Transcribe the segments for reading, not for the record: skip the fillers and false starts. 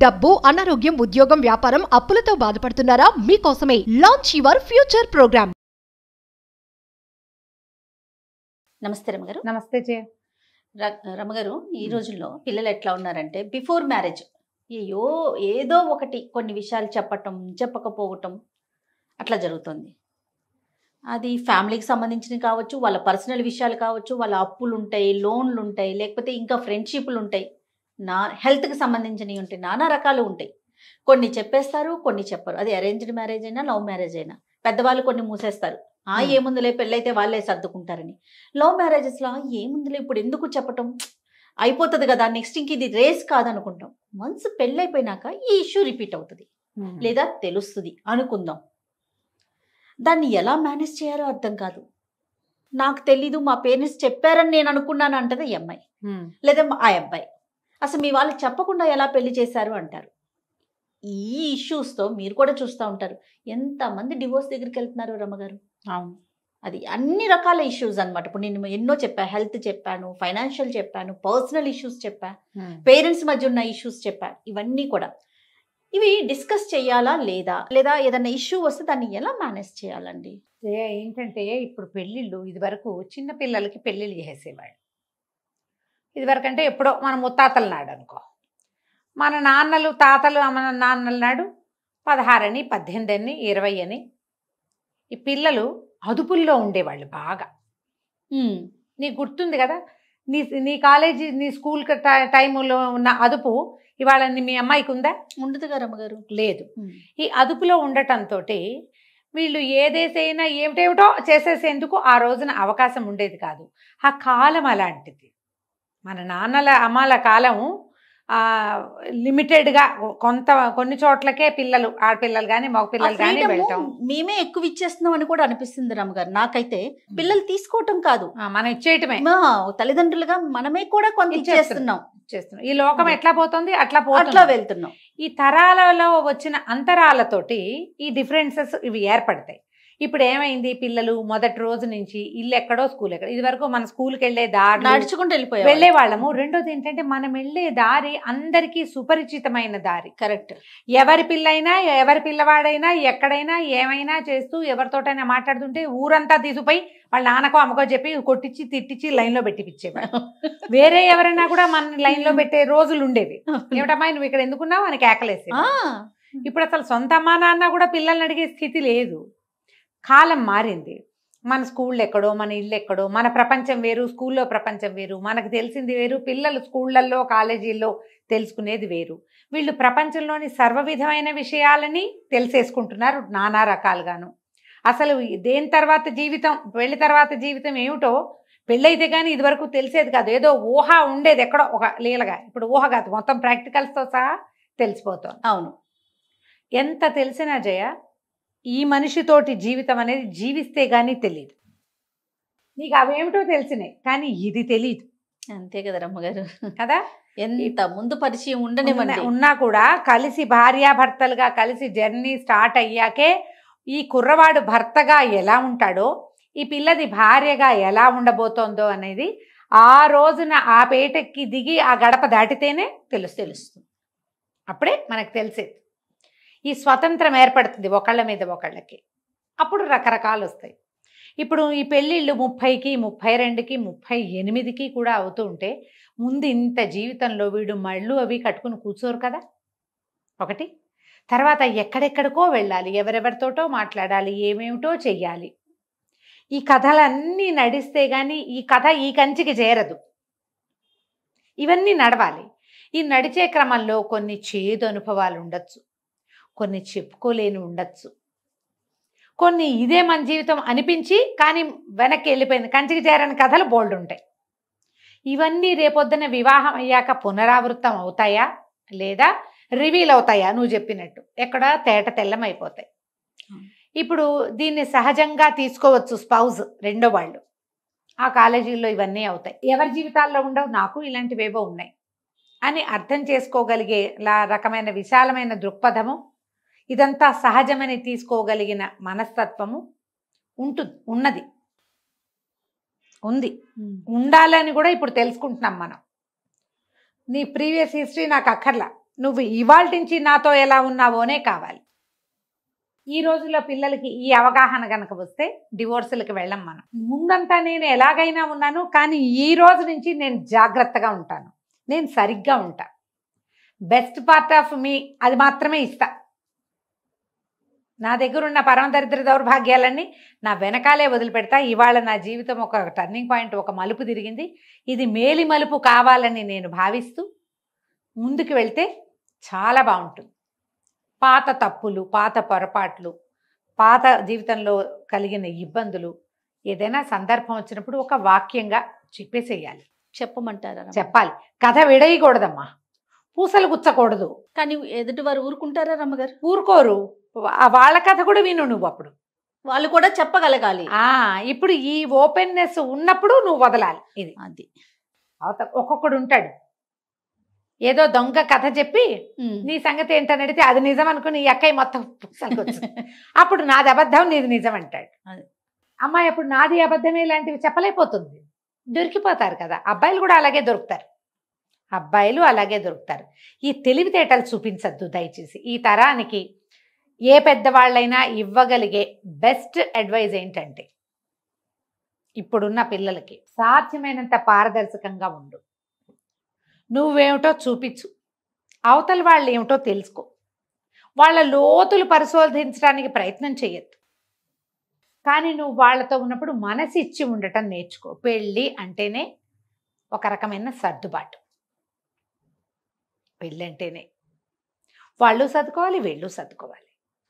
డబ్బు, అనారోగ్యం, ఉద్యోగం, వ్యాపారం, అప్పులతో బాధపడుతున్నారా? మీకోసమే లాంచ్ యువర్ ఫ్యూచర్ ప్రోగ్రామ్. నమస్తే రమగారు. నమస్తే జయ. రమగారు, ఈ రోజుల్లో పిల్లలు ఎట్లా ఉన్నారంటే బిఫోర్ మ్యారేజ్ అయ్యో ఏదో ఒకటి కొన్ని విషయాలు చెప్పటం చెప్పకపోవటం అట్లా జరుగుతుంది. అది ఫ్యామిలీకి సంబంధించినవి కావచ్చు, వాళ్ళ పర్సనల్ విషయాలు కావచ్చు, వాళ్ళ అప్పులు ఉంటాయి, లోన్లు ఉంటాయి, లేకపోతే ఇంకా ఫ్రెండ్షిప్లు ఉంటాయి, హెల్త్కి సంబంధించినవి ఉంటాయి, నానా రకాలు ఉంటాయి. కొన్ని చెప్పేస్తారు, కొన్ని చెప్పరు. అది అరేంజ్డ్ మ్యారేజ్ అయినా లవ్ మ్యారేజ్ అయినా పెద్దవాళ్ళు కొన్ని మూసేస్తారు. ఏముందులే పెళ్ళైతే వాళ్ళే సర్దుకుంటారని. లవ్ మ్యారేజెస్లో ఏముందులే ఇప్పుడు ఎందుకు చెప్పటం, అయిపోతుంది కదా, నెక్స్ట్ ఇంక ఇది రేస్ కాదనుకుంటాం. వన్స్ పెళ్ళైపోయినాక ఈ ఇష్యూ రిపీట్ అవుతుంది లేదా తెలుస్తుంది అనుకుందాం. దాన్ని ఎలా మేనేజ్ చేయాలో అర్థం కాదు. నాకు తెలీదు, మా పేరెంట్స్ చెప్పారని నేను అనుకున్నాను అంటది ఈ అమ్మాయి, లేదా ఆ అబ్బాయి. అసలు మీ వాళ్ళకి చెప్పకుండా ఎలా పెళ్లి చేశారు అంటారు. ఈ ఇష్యూస్తో మీరు కూడా చూస్తూ ఉంటారు. ఎంతమంది డివోర్స్ దగ్గరికి వెళ్తున్నారు రమ్మగారు. అవును, అది అన్ని రకాల ఇష్యూస్ అనమాట. ఇప్పుడు నేను ఎన్నో చెప్పా, హెల్త్ చెప్పాను, ఫైనాన్షియల్ చెప్పాను, పర్సనల్ ఇష్యూస్ చెప్పా, పేరెంట్స్ మధ్య ఉన్న ఇష్యూస్ చెప్పా. ఇవన్నీ కూడా ఇవి డిస్కస్ చేయాలా లేదా, లేదా ఏదైనా ఇష్యూ వస్తే దాన్ని ఎలా మేనేజ్ చేయాలండి? ఏంటంటే ఇప్పుడు పెళ్ళిళ్ళు ఇదివరకు చిన్న పిల్లలకి పెళ్ళిళ్ళు చేసేవాళ్ళు. ఇదివరకు అంటే ఎప్పుడో మన ముత్తాతల నాడు అనుకో, మన నాన్నలు తాతలు మన నాన్నల నాడు 16 అని 18 అని 20 అని ఈ పిల్లలు అదుపుల్లో ఉండేవాళ్ళు బాగా. నీకు గుర్తుంది కదా, నీ కాలేజీ నీ స్కూల్ టైములో ఉన్న అదుపు ఇవాళ మీ అమ్మాయికి ఉందా? ఉండదు కదా రమ్మగారు. లేదు. ఈ అదుపులో ఉండటంతో వీళ్ళు ఏదేసైనా ఏమిటేమిటో చేసేసేందుకు ఆ రోజున అవకాశం ఉండేది కాదు. ఆ కాలం అలాంటిది. మన నాన్నల అమ్మాల కాలం లిమిటెడ్గా కొన్ని చోట్లకే పిల్లలు, ఆడపిల్లలు కానీ మగపిల్లలు కానీ వెళ్తాం. మేమే ఎక్కువ ఇచ్చేస్తున్నాం అని కూడా అనిపిస్తుంది రమ్మగారు. నాకైతే పిల్లలు తీసుకోవటం కాదు, మనం ఇచ్చేయటమే. తల్లిదండ్రులుగా మనమే కూడా కొంత ఇచ్చేస్తున్నాం. ఈ లోకం ఎట్లా పోతుంది అట్లా వెళ్తున్నాం. ఈ తరాలలో వచ్చిన అంతరాలతోటి ఈ డిఫరెన్సెస్ ఇవి ఏర్పడతాయి. ఇప్పుడు ఏమైంది, పిల్లలు మొదటి రోజు నుంచి ఇల్లు ఎక్కడో స్కూల్ ఎక్కడ. ఇది వరకు మన స్కూల్కి వెళ్ళే దారి నడుచుకుంటూ వెళ్ళే వాళ్ళము. రెండోది ఏంటంటే మనం వెళ్ళే దారి అందరికీ సుపరిచితమైన దారి. కరెక్ట్. ఎవరి పిల్లైనా ఎవరి పిల్లవాడైనా ఎక్కడైనా ఏమైనా చేస్తూ ఎవరితోటైనా మాట్లాడుతుంటే ఊరంతా తీసుకుపోయి వాళ్ళ నాన్నకో అమ్మకో చెప్పి కొట్టించి తిట్టించి లైన్లో పెట్టిపిచ్చేవాడు. వేరే ఎవరైనా కూడా మన లైన్లో పెట్టే రోజులు ఉండేవి. ఏమిటమ్మా నువ్వు ఇక్కడ ఎందుకున్నావు అని కేకలేసి. ఇప్పుడు అసలు సొంత అమ్మా నాన్న కూడా పిల్లల్ని అడిగే స్థితి లేదు. కాలం మారింది. మన స్కూళ్ళు ఎక్కడో, మన ఇల్లు ఎక్కడో, మన ప్రపంచం వేరు, స్కూల్లో ప్రపంచం వేరు, మనకు తెలిసింది వేరు, పిల్లలు స్కూళ్ళల్లో కాలేజీల్లో తెలుసుకునేది వేరు. వీళ్ళు ప్రపంచంలోని సర్వవిధమైన విషయాలని తెలిసేసుకుంటున్నారు నానా రకాలుగాను. అసలు దేని తర్వాత జీవితం, పెళ్లి తర్వాత జీవితం ఏమిటో పెళ్ళైతే కానీ ఇదివరకు తెలిసేది కాదు. ఏదో ఊహ ఉండేది ఎక్కడో ఒక లీలగా. ఇప్పుడు ఊహ కాదు, మొత్తం ప్రాక్టికల్స్తో సహా తెలిసిపోతుంది. అవును. ఎంత తెలిసినా జయ, ఈ మనిషితోటి జీవితం అనేది జీవిస్తే గానీ తెలియదు. నీకు అవేమిటో తెలిసినాయి కానీ ఇది తెలియదు. అంతే కదా రమ్మగారు కదా. ఎంత ముందు పరిచయం ఉన్నా కూడా కలిసి భార్యాభర్తలుగా కలిసి జర్నీ స్టార్ట్ అయ్యాకే ఈ కుర్రవాడు భర్తగా ఎలా ఉంటాడో, ఈ పిల్లది భార్యగా ఎలా ఉండబోతోందో అనేది ఆ రోజున ఆ పేటకి దిగి ఆ గడప దాటితేనే తెలుస్తుంది. అప్పుడే మనకు తెలిసేది. ఈ స్వతంత్రం ఏర్పడుతుంది ఒకళ్ళ మీద ఒకళ్ళకి. అప్పుడు రకరకాలు వస్తాయి. ఇప్పుడు ఈ పెళ్ళిళ్ళు 30కి 32కి 38కి కూడా అవుతూ ఉంటే ముందు ఇంత జీవితంలో వీడు మళ్ళు అవి కట్టుకుని కూర్చోరు కదా ఒకటి. తర్వాత ఎక్కడెక్కడికో వెళ్ళాలి, ఎవరెవరితోటో మాట్లాడాలి, ఏమేమిటో చెయ్యాలి. ఈ కథలన్నీ నడిస్తే కానీ ఈ కథ ఈ కంచికి చేరదు. ఇవన్నీ నడవాలి. ఈ నడిచే క్రమంలో కొన్ని చేదు అనుభవాలు ఉండొచ్చు, కొన్ని చెప్పుకోలేని ఉండొచ్చు, కొన్ని ఇదే మన జీవితం అనిపించి కానీ వెనక్కి వెళ్ళిపోయింది కంచికి చేరని కథలు బోల్డ్ ఉంటాయి. ఇవన్నీ రేపొద్దున వివాహం అయ్యాక పునరావృతం అవుతాయా లేదా రివీల్ అవుతాయా? నువ్వు చెప్పినట్టు ఎక్కడ తేట తెల్లమైపోతాయి. ఇప్పుడు దీన్ని సహజంగా తీసుకోవచ్చు స్పౌజ్ రెండో వాళ్ళు. ఆ కాలేజీల్లో ఇవన్నీ అవుతాయి. ఎవరి జీవితాల్లో ఉండవు, నాకు ఇలాంటివేవో ఉన్నాయి అని అర్థం చేసుకోగలిగే రకమైన విశాలమైన దృక్పథము, ఇదంతా సహజమని తీసుకోగలిగిన మనస్తత్వము ఉన్నది, ఉంది, ఉండాలని కూడా ఇప్పుడు తెలుసుకుంటున్నాం మనం. నీ ప్రీవియస్ హిస్టరీ నాకు అక్కర్లా, నువ్వు ఇవాళ నుంచి నాతో ఎలా ఉన్నావోనే కావాలి. ఈ రోజుల్లో పిల్లలకి ఈ అవగాహన కనుక వస్తే డివోర్సులకు వెళ్ళం మనం. ముందంతా నేను ఎలాగైనా ఉన్నాను, కానీ ఈ రోజు నుంచి నేను జాగ్రత్తగా ఉంటాను, నేను సరిగ్గా ఉంటా, బెస్ట్ పార్ట్ ఆఫ్ మీ అది మాత్రమే ఇస్తా. నా దగ్గర ఉన్న పరమ దరిద్ర దౌర్భాగ్యాలన్నీ నా వెనకాలే వదిలిపెడతా. ఇవాళ నా జీవితం ఒక టర్నింగ్ పాయింట్, ఒక మలుపు తిరిగింది, ఇది మేలి మలుపు కావాలని నేను భావిస్తూ ముందుకు వెళ్తే చాలా బాగుంటుంది. పాత తప్పులు, పాత పొరపాట్లు, పాత జీవితంలో కలిగిన ఇబ్బందులు ఏదైనా సందర్భం వచ్చినప్పుడు ఒక వాక్యంగా చెప్పేసేయాలి. చెప్పమంటారా? చెప్పాలి. కథ విడయకూడదమ్మా, పూసలు గుచ్చకూడదు. కానీ ఎదుటి వారు ఊరుకుంటారా రమ్మగారు? ఊరుకోరు. వాళ్ళ కథ కూడా విను నువ్వు, అప్పుడు వాళ్ళు కూడా చెప్పగలగాలి. ఇప్పుడు ఈ ఓపెన్నెస్ ఉన్నప్పుడు నువ్వు వదలాలి. ఇది అది ఒక్కొక్కడు ఉంటాడు, ఏదో దొంగ కథ చెప్పి నీ సంగతి ఏంటని అడిగితే అది నిజం అనుకుని ఈ అక్కయ్య మొత్తం అప్పుడు నాది అబద్ధం, నీది నిజం అంటాడు. అమ్మాయి అప్పుడు నాది అబద్ధమే ఇలాంటివి చెప్పలేకపోతుంది, దొరికిపోతారు కదా. అబ్బాయిలు కూడా అలాగే దొరుకుతారు, అబ్బాయిలు అలాగే దొరుకుతారు. ఈ తెలివితేటలు చూపించద్దు దయచేసి. ఈ తరానికి ఏ పెద్దవాళ్ళైనా ఇవ్వగలిగే బెస్ట్ అడ్వైజ్ ఏంటంటే, ఇప్పుడున్న పిల్లలకి సాధ్యమైనంత పారదర్శకంగా ఉండు. నువ్వేమిటో చూపించు, అవతల వాళ్ళు ఏమిటో తెలుసుకో, వాళ్ళ లోతులు పరిశోధించడానికి ప్రయత్నం చేయొద్దు. కానీ నువ్వు వాళ్ళతో ఉన్నప్పుడు మనసు ఇచ్చి ఉండటం నేర్చుకో. పెళ్ళి అంటేనే ఒక రకమైన సర్దుబాటు. పెళ్ళి అంటేనే వాళ్ళు సర్దుకోవాలి, వీళ్ళు సర్దుకోవాలి.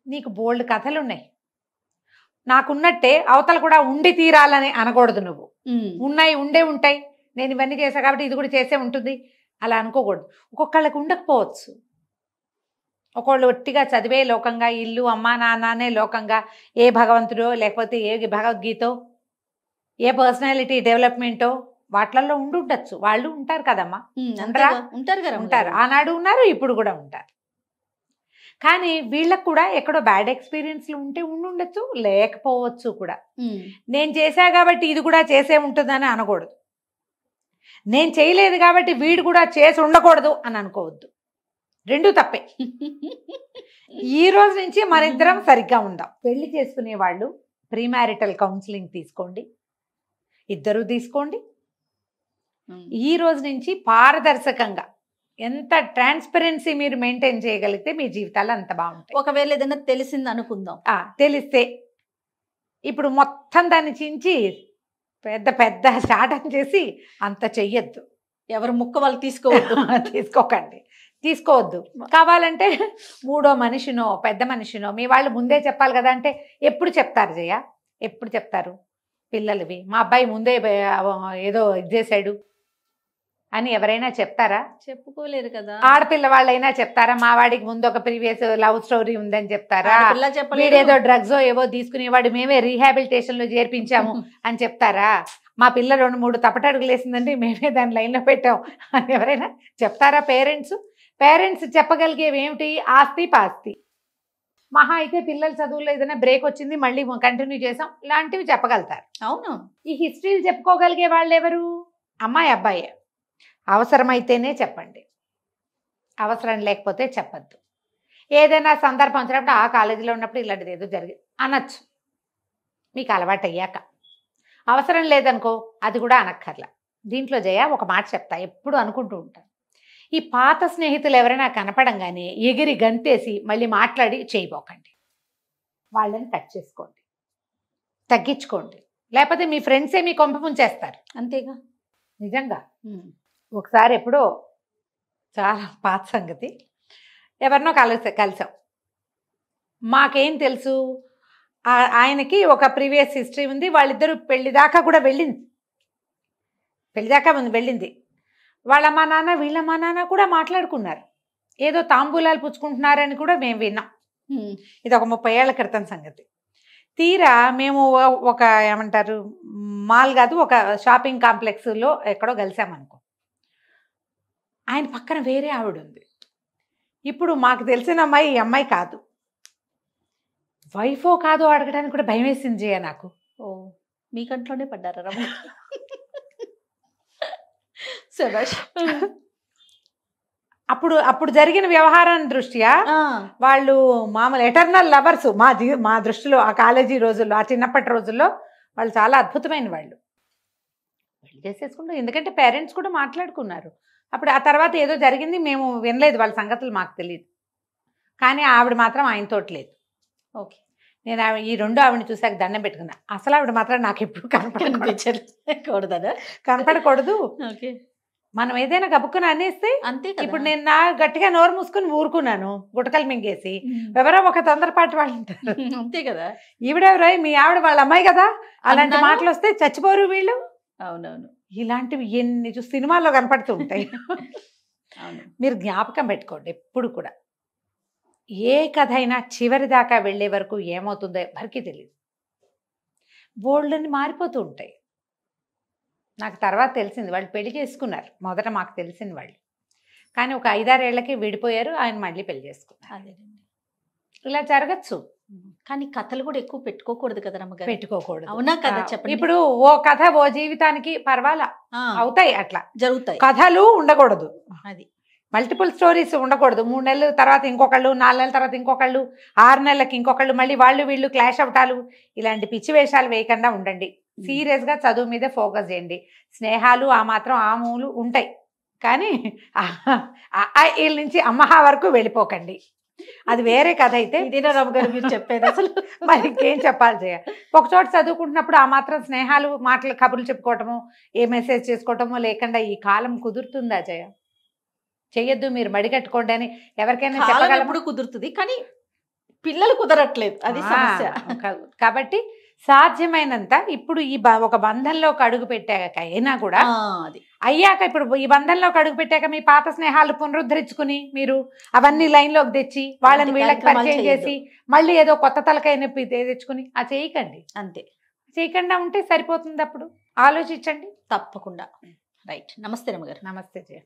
నీకు బోల్డ్ కథలు ఉన్నాయి, నాకున్నట్టే అవతల కూడా ఉండి తీరాలని అనకూడదు. నువ్వు ఉన్నాయి, ఉండే ఉంటాయి, నేను ఇవన్నీ చేశా కాబట్టి ఇది కూడా చేసే ఉంటుంది అలా అనుకోకూడదు. ఒక్కొక్కళ్ళకి ఉండకపోవచ్చు. ఒకళ్ళు ఒట్టిగా చదివే లోకంగా, ఇల్లు అమ్మా నాన్ననే లోకంగా, ఏ భగవంతుడో లేకపోతే ఏ భగవద్గీతో, ఏ పర్సనాలిటీ డెవలప్మెంటో వాటిల్లో ఉండుండొచ్చు. వాళ్ళు ఉంటారు కదమ్మా, ఉంటారు కదా, ఉంటారు. ఆనాడు ఉన్నారు, ఇప్పుడు కూడా ఉంటారు. కానీ వీళ్ళకు కూడా ఎక్కడో బ్యాడ్ ఎక్స్పీరియన్స్లు ఉంటే ఉండుండొచ్చు, లేకపోవచ్చు కూడా. నేను చేశా కాబట్టి ఇది కూడా చేసే ఉంటుందని అనకూడదు. నేను చేయలేదు కాబట్టి వీడు కూడా చేసి ఉండకూడదు అని అనుకోవద్దు. రెండు తప్పే. ఈ రోజు నుంచి మనిద్దరం సరిగ్గా ఉందాం. పెళ్లి చేసుకునే వాళ్ళు ప్రీ మ్యారిటల్ కౌన్సిలింగ్ తీసుకోండి, ఇద్దరు తీసుకోండి. ఈ రోజు నుంచి పారదర్శకంగా ఎంత ట్రాన్స్పరెన్సీ మీరు మెయింటైన్ చేయగలిగితే మీ జీవితాలు అంత బాగుంటాయి. ఒకవేళ ఏదైనా తెలిసింది అనుకుందాం, తెలిస్తే ఇప్పుడు మొత్తం దాన్ని చించి పెద్ద పెద్ద స్టార్ట్ చేసి అంత చెయ్యొద్దు. ఎవరు ముక్క వాళ్ళు తీసుకోకండి, తీసుకోవద్దు. కావాలంటే మూడో మనిషినో పెద్ద మనిషినో మీ వాళ్ళు ముందే చెప్పాలి కదా. అంటే ఎప్పుడు చెప్తారు జయ, ఎప్పుడు చెప్తారు? పిల్లలవి మా అబ్బాయి ముందే ఏదో ఇది చేశాడు అని ఎవరైనా చెప్తారా? చెప్పుకోలేరు కదా. ఆడపిల్ల వాళ్ళైనా చెప్తారా? మా వాడికి ముందు ఒక ప్రీవియస్ లవ్ స్టోరీ ఉందని చెప్తారా? చెప్పలేదు, వీడేదో డ్రగ్స్ ఏవో తీసుకునేవాడు, మేమే రీహాబిలిటేషన్ లో చేర్పించాము అని చెప్తారా? మా పిల్ల 2-3 తప్పటడుగులు వేసిందంటే మేమే దాని లైన్లో పెట్టాం అని ఎవరైనా చెప్తారా? పేరెంట్స్ చెప్పగలిగేవి ఏమిటి? ఆస్తి పాస్తి. మహా అయితే పిల్లల చదువుల్లో ఏదైనా బ్రేక్ వచ్చింది మళ్ళీ కంటిన్యూ చేసాం ఇలాంటివి చెప్పగలుగుతారు. అవును. ఈ హిస్టరీలు చెప్పుకోగలిగే వాళ్ళు ఎవరు? అమ్మాయి అబ్బాయి. అవసరమైతేనే చెప్పండి, అవసరం లేకపోతే చెప్పద్దు. ఏదైనా సందర్భం వచ్చినప్పుడు ఆ కాలేజీలో ఉన్నప్పుడు ఇలాంటిది ఏదో జరిగింది అనొచ్చు, మీకు అలవాటు అయ్యాక. అవసరం లేదనుకో అది కూడా అనక్కర్లా. దీంట్లో జయ ఒక మాట చెప్తా, ఎప్పుడు అనుకుంటూ ఉంటాను, ఈ పాత స్నేహితులు ఎవరైనా కనపడంగానే ఎగిరి గంతేసి మళ్ళీ మాట్లాడి చేయబోకండి. వాళ్ళని కట్ చేసుకోండి, తగ్గించుకోండి. లేకపోతే మీ ఫ్రెండ్సే మీ కొంప ముంచేస్తారు. అంతేగా. నిజంగా. ఒకసారి ఎప్పుడో చాలా పాత సంగతి, ఎవరినో కలిసాం. మాకేం తెలుసు, ఆయనకి ఒక ప్రీవియస్ హిస్టరీ ఉంది, వాళ్ళిద్దరూ పెళ్లి దాకా కూడా వెళ్ళింది, వెళ్ళింది. వాళ్ళమ్మా నాన్న వీళ్ళమ్మా నాన్న కూడా మాట్లాడుకున్నారు, ఏదో తాంబూలాలు పుచ్చుకుంటున్నారని కూడా మేము విన్నాం. ఇది ఒక 30 ఏళ్ల క్రితం సంగతి. తీరా మేము ఒక ఏమంటారు మాల్ కాదు, ఒక షాపింగ్ కాంప్లెక్స్లో ఎక్కడో కలిసామనుకో, ఆయన పక్కన వేరే ఆవిడ ఉంది. ఇప్పుడు మాకు తెలిసిన అమ్మాయి ఈ అమ్మాయి కాదు, వైఫో కాదో అడగడానికి కూడా భయం వేసింది జయ నాకు. ఓ, మీ కంట్లోనే పడ్డారా రమ్మ? అప్పుడు అప్పుడు జరిగిన వ్యవహారాన్ని దృష్ట్యా వాళ్ళు మామూలు ఎటర్నల్ లవర్స్ మా దృష్టిలో ఆ కాలేజీ రోజుల్లో, ఆ చిన్నప్పటి రోజుల్లో వాళ్ళు చాలా అద్భుతమైన వాళ్ళు. పెళ్లి చేసేసుకుంటారు, ఎందుకంటే పేరెంట్స్ కూడా మాట్లాడుకున్నారు. అప్పుడు ఆ తర్వాత ఏదో జరిగింది, మేము వినలేదు, వాళ్ళ సంగతులు మాకు తెలియదు. కానీ ఆవిడ మాత్రం ఆయనతోటి లేదు. ఓకే. నేను ఈ రెండో ఆవిడని చూసాక దండం పెట్టుకున్నా. అసలు ఆవిడ మాత్రం నాకు ఎప్పుడు కనపడకూడదు. ఓకే. మనం ఏదైనా గబుక్కుని అనేస్తే అంతే. ఇప్పుడు నేను నా గట్టిగా నోరు మూసుకుని ఊరుకున్నాను, గుటకలు మింగేసి. ఎవరో ఒక తొందరపాటు వాళ్ళు ఉంటారు. అంతే కదా. ఈవిడెవరో, మీ ఆవిడ వాళ్ళ అమ్మాయి కదా, అలాంటి మాటలు వస్తే చచ్చిపోరు వీళ్ళు. అవునవును. ఇలాంటివి ఎన్ని సినిమాల్లో కనపడుతూ ఉంటాయి. అవును. మీరు జ్ఞాపకం పెట్టుకోండి ఎప్పుడు కూడా, ఏ కథ అయినా చివరి దాకా వెళ్ళే వరకు ఏమవుతుందో ఎవరికి తెలియదు. బోల్డ్ని మారిపోతూ ఉంటాయి. నాకు తర్వాత తెలిసింది, వాళ్ళు పెళ్లి చేసుకున్నారు మొదట, మాకు తెలిసిన వాళ్ళు. కానీ ఒక 5-6 ఏళ్లకి విడిపోయారు, ఆయన మళ్ళీ పెళ్లి చేసుకున్నారు. అదేనండి. ఇలా జరగచ్చు. కానీ కథలు కూడా ఎక్కువ పెట్టుకోకూడదు కదా రమ్మగారు. పెట్టుకోకూడదు. అవునా కదా, చెప్పండి. ఇప్పుడు ఓ కథ ఓ జీవితానికి పర్వాలా అవుతాయి, అట్లా జరుగుతాయి. కథలు ఉండకూడదు. అది మల్టిపుల్ స్టోరీస్ ఉండకూడదు. 3 నెలల తర్వాత ఇంకొకళ్ళు, 4 నెలల తర్వాత ఇంకొకళ్ళు, 6 నెలలకి ఇంకొకళ్ళు, మళ్ళీ వాళ్ళు వీళ్ళు క్లాష్ అవటాలు, ఇలాంటి పిచ్చి వేషాలు వేయకుండా ఉండండి. సీరియస్గా చదువు మీద ఫోకస్ చేయండి. స్నేహాలు ఆ మాత్రం ఆమూలు ఉంటాయి, కానీ వీళ్ళ నుంచి అమ్మహా వరకు వెళ్ళిపోకండి. అది వేరే కథ అయితే. ఇదేనా రమ్మగారు మీరు చెప్పేది? అసలు మరి ఇంకేం చెప్పాలి జయ. ఒకచోట చదువుకుంటున్నప్పుడు ఆ మాత్రం స్నేహాలు, మాటలు, కబుర్లు చెప్పుకోవటము, ఏ మెసేజ్ చేసుకోవటమో లేకుండా ఈ కాలం కుదురుతుందా జయ? చెయ్యొద్దు, మీరు మడిగట్టుకోండి అని ఎవరికైనా చెప్పగలప్పుడు కుదురుతుంది, కానీ పిల్లలు కుదరట్లేదు, అది సమస్య. కాబట్టి సాధ్యమైనంత ఇప్పుడు ఈ ఒక బంధంలోకి అడుగు పెట్టాక అయినా కూడా, అది అయ్యాక, ఇప్పుడు ఈ బంధంలోకి అడుగు పెట్టాక మీ పాత స్నేహాలు పునరుద్ధరించుకుని మీరు అవన్నీ లైన్లోకి తెచ్చి వాళ్ళని వీళ్ళకి పరిచయం చేసి మళ్ళీ ఏదో కొత్త తలకాయ నొప్పి తెచ్చుకుని చేయకండి. అంతే, చేయకుండా ఉంటే సరిపోతుంది. అప్పుడు ఆలోచించండి. తప్పకుండా. రైట్. నమస్తే రమ్మగారు. నమస్తే జయ.